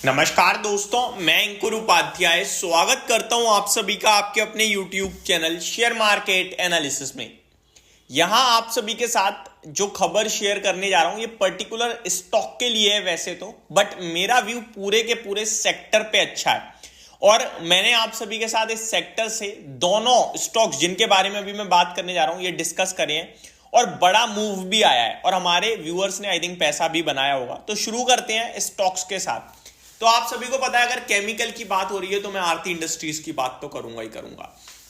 नमस्कार दोस्तों, मैं अंकुर उपाध्याय स्वागत करता हूं आप सभी का आपके अपने YouTube channel share market analysis में। यहां आप सभी के साथ जो खबर शेयर करने जा रहा हूं ये पर्टिकुलर स्टॉक के लिए है वैसे तो, बट मेरा व्यू पूरे के पूरे सेक्टर पे अच्छा है और मैंने आप सभी के साथ इस सेक्टर से दोनों स्टॉक्स जिनके बारे में अभी मैं बात करने जा रहा हूं ये डिस्कस करे हैं और बड़ा मूव भी आया है और हमारे व्यूअर्स ने आई थिंक पैसा भी बनाया होगा। तो शुरू करते हैं स्टॉक्स के साथ। तो आप सभी को पता है अगर केमिकल की बात हो रही है तो मैं आरती इंडस्ट्रीज की बात तो करूंगा ही करूंगा।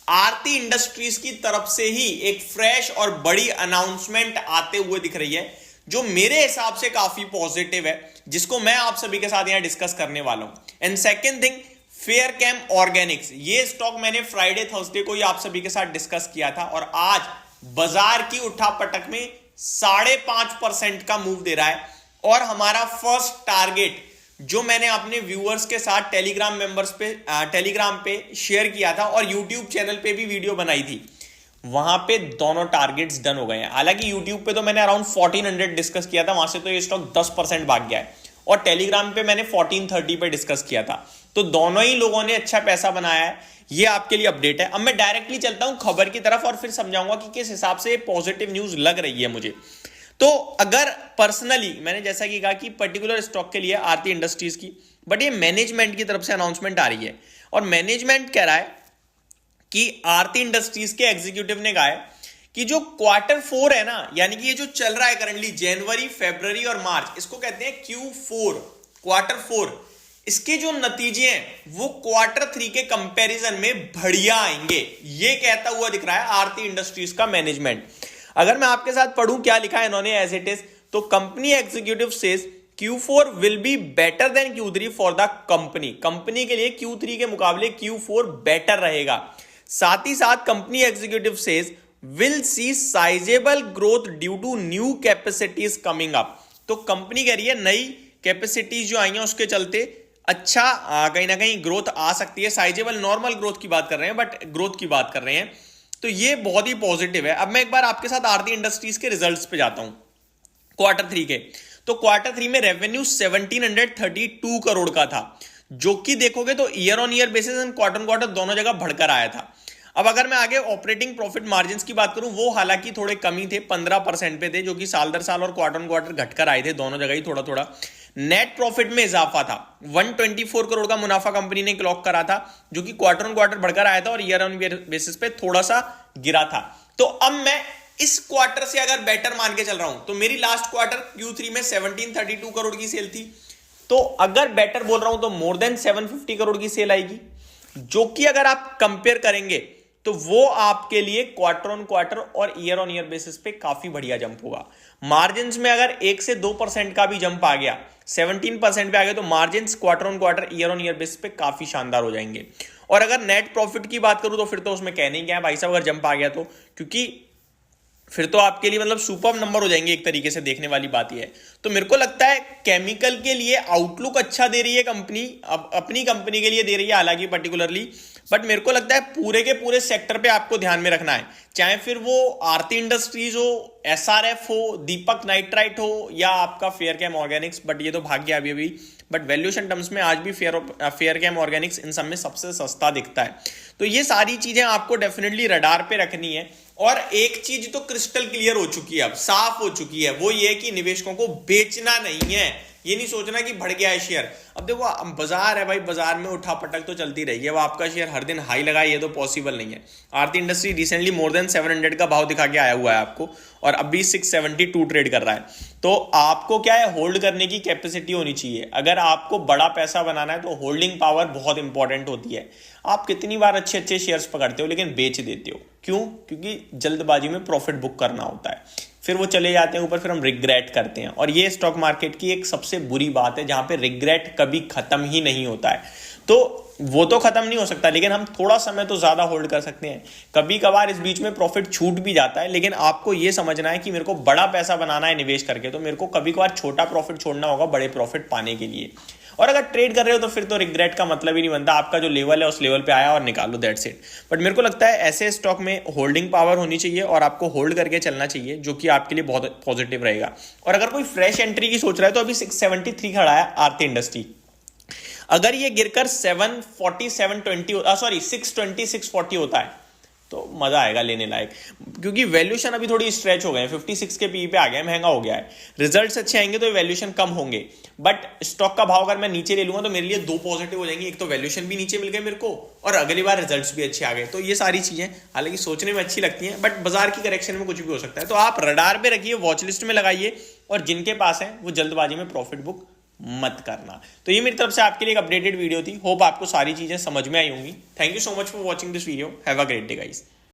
आरती इंडस्ट्रीज की तरफ से ही एक फ्रेश और बड़ी अनाउंसमेंट आते हुए दिख रही है जो मेरे हिसाब से काफी पॉजिटिव है, जिसको मैं आप सभी के साथ यहां डिस्कस करने वाला हूं। एंड सेकेंड थिंग, फेयरकेम ऑर्गेनिक्स, ये स्टॉक मैंने फ्राइडे थर्सडे को ही आप सभी के साथ डिस्कस किया था और आज बाजार की उठापटक में 5.5% का मूव दे रहा है। और हमारा फर्स्ट टारगेट जो मैंने अपने व्यूअर्स के साथ टेलीग्राम पे शेयर किया था और यूट्यूब चैनल पे भी वीडियो बनाई थी, वहां पे दोनों टारगेट्स डन हो गए हैं। हालांकि यूट्यूब पे तो मैंने अराउंड 1400 डिस्कस किया था, वहां से तो ये स्टॉक 10% भाग गया है और टेलीग्राम पे मैंने 1430 पे डिस्कस किया था। तो दोनों ही लोगों ने अच्छा पैसा बनाया है, ये आपके लिए अपडेट है। अब मैं डायरेक्टली चलता हूं खबर की तरफ और फिर समझाऊंगा कि किस हिसाब से पॉजिटिव न्यूज लग रही है मुझे। तो अगर पर्सनली मैंने जैसा कि कहा कि पर्टिकुलर स्टॉक के लिए आरती इंडस्ट्रीज की, बट ये मैनेजमेंट की तरफ से अनाउंसमेंट आ रही है और मैनेजमेंट कह रहा है कि आरती इंडस्ट्रीज के एग्जीक्यूटिव ने कहा है कि जो Q4 है ना, यानी कि ये जो चल रहा है करंटली जनवरी, फरवरी और मार्च, इसको कहते हैं Q4, Q4, इसके जो नतीजे हैं वो Q3 के कंपैरिजन में बढ़िया आएंगे, ये कहता हुआ दिख रहा है आरती इंडस्ट्रीज का मैनेजमेंट। अगर मैं आपके साथ पढ़ूं क्या लिखा है इन्होंने एज इट इज, तो company executive says Q4 will be better than Q3 for the company के लिए Q3 के मुकाबले Q4 बेटर रहेगा। साथ ही साथ company executive says will see sizable growth due to new capacities coming up. तो कंपनी कह रही है नई कैपेसिटीज जो आई हैं उसके चलते अच्छा कहीं ना कहीं ग्रोथ आ सकती है। साइजेबल नॉर्मल ग्रोथ की बात कर रहे हैं, बट ग्रोथ की बात कर रहे हैं, तो ये बहुत ही पॉजिटिव है। अब मैं एक बार आपके साथ आरती इंडस्ट्रीज के रिजल्ट्स पे जाता हूं Q3 के। तो Q3 में रेवेन्यू 1732 करोड़ का था, जो कि देखोगे तो year on year basis and quarter दोनों जगह बढ़कर आया था। अब अगर मैं आगे ऑपरेटिंग प्रॉफिट मार्जिन की बात करूं, वो हालांकि थोड़े कमी थे, 15% पे थे, जो कि साल दर साल और क्वार्टर घटकर आए थे, दोनों जगह ही थोड़ा थोड़ा। नेट प्रॉफिट में इजाफा था, 124 करोड़ का मुनाफा कंपनी ने क्लॉक करा था, जो कि क्वार्टर बढ़कर आया था और ईयर ऑन ईयर बेसिस पे थोड़ा सा गिरा था। तो अब मैं इस क्वार्टर से अगर बेटर मान के चल रहा हूं, तो मेरी लास्ट क्वार्टर Q3 में 1732 करोड़ की सेल थी, तो अगर बेटर बोल रहा हूं तो मोर देन 750 करोड़ की सेल आएगी, जो कि अगर आप कंपेयर करेंगे तो वो आपके लिए क्वार्टर और ईयर ऑन ईयर बेसिस पे काफी बढ़िया जंप होगा। मार्जिन में अगर 1 से 2% का भी जंप आ गया, 17% पे आ गया, तो margin quarter year on year basis पे काफी शानदार हो जाएंगे। और अगर नेट प्रॉफिट की बात करूं तो फिर तो उसमें कहने क्या है भाई साहब, अगर जंप आ गया तो, क्योंकि फिर तो आपके लिए मतलब सुपर नंबर हो जाएंगे, एक तरीके से देखने वाली बात यह है। तो मेरे को लगता है केमिकल के लिए आउटलुक अच्छा दे रही है कंपनी, अपनी कंपनी के लिए दे रही है हालांकि पर्टिकुलरली, बट मेरे को लगता है पूरे के पूरे सेक्टर पे आपको ध्यान में रखना है, चाहे फिर वो आरती इंडस्ट्रीज हो, SRF हो, दीपक नाइट्राइट हो या आपका फेयरकेम ऑर्गेनिक्स, बट ये तो भाग गया अभी, बट वैल्यूएशन टर्म्स में आज भी फेयरकेम ऑर्गेनिक्स इन सब में सबसे सस्ता दिखता है। तो ये सारी चीजें आपको डेफिनेटली रडार पे रखनी है। और एक चीज तो क्रिस्टल क्लियर हो चुकी है, अब साफ हो चुकी है, वो ये कि निवेशकों को बेचना नहीं है, ये नहीं सोचना कि बढ़ गया है शेयर। अब देखो बाजार है भाई, बाजार में उठापटक तो चलती रही है, वो आपका शेयर हर दिन हाई लगाए ये तो पॉसिबल नहीं है। आरती इंडस्ट्री रिसेंटली मोर देन 700 का भाव दिखा के आया हुआ है आपको और अभी 672 ट्रेड कर रहा है। तो आपको क्या है, होल्ड करने की कैपेसिटी होनी चाहिए। अगर आपको बड़ा पैसा बनाना है तो होल्डिंग पावर बहुत इंपॉर्टेंट होती है। आप कितनी बार अच्छे अच्छे शेयर्स पकड़ते हो लेकिन बेच देते हो, क्यों? क्योंकि जल्दबाजी में प्रॉफिट बुक करना होता है, फिर वो चले जाते हैं ऊपर, फिर हम रिग्रेट करते हैं। और ये स्टॉक मार्केट की एक सबसे बुरी बात है, जहां पे रिग्रेट कभी खत्म ही नहीं होता है। तो वो तो खत्म नहीं हो सकता, लेकिन हम थोड़ा समय तो ज्यादा होल्ड कर सकते हैं। कभी कभार इस बीच में प्रॉफिट छूट भी जाता है, लेकिन आपको ये समझना है कि मेरे को बड़ा पैसा बनाना है निवेश करके, तो मेरे को कभी कभार छोटा प्रॉफिट छोड़ना होगा बड़े प्रॉफिट पाने के लिए। और अगर ट्रेड कर रहे हो तो फिर तो रिग्रेट का मतलब ही नहीं बनता, आपका जो लेवल है उस लेवल पे आया और निकालो, दैट्स इट। बट मेरे को लगता है ऐसे स्टॉक में होल्डिंग पावर होनी चाहिए और आपको होल्ड करके चलना चाहिए, जो कि आपके लिए बहुत पॉजिटिव रहेगा। और अगर कोई फ्रेश एंट्री की सोच रहा है तो अभी 673 खड़ा है आरती इंडस्ट्री। अगर ये गिरकर 740 720 सॉरी 620 640 होता है तो मजा आएगा लेने लायक, क्योंकि वैल्यूएशन अभी थोड़ी स्ट्रेच हो गए हैं, 56 के पीई पे आ गया है, महंगा हो गया है। रिजल्ट्स अच्छे आएंगे तो वैल्यूएशन कम होंगे, बट स्टॉक का भाव अगर मैं नीचे ले लूंगा तो मेरे लिए दो पॉजिटिव हो जाएंगे, एक तो वैल्यूएशन भी नीचे मिल गए मेरे को और अगली बार रिजल्ट्स भी अच्छे आ गए। तो ये सारी चीजें हालांकि सोचने में अच्छी लगती हैं, बट बाजार की करेक्शन में कुछ भी हो सकता है। तो आप रडार पे रखिए, वॉच लिस्ट में लगाइए, और जिनके पास है वो जल्दबाजी में प्रॉफिट बुक मत करना। तो ये मेरी तरफ से आपके लिए एक अपडेटेड वीडियो थी। होप आपको सारी चीजें समझ में आई होंगी। Thank you so much for watching this video. Have a great day guys.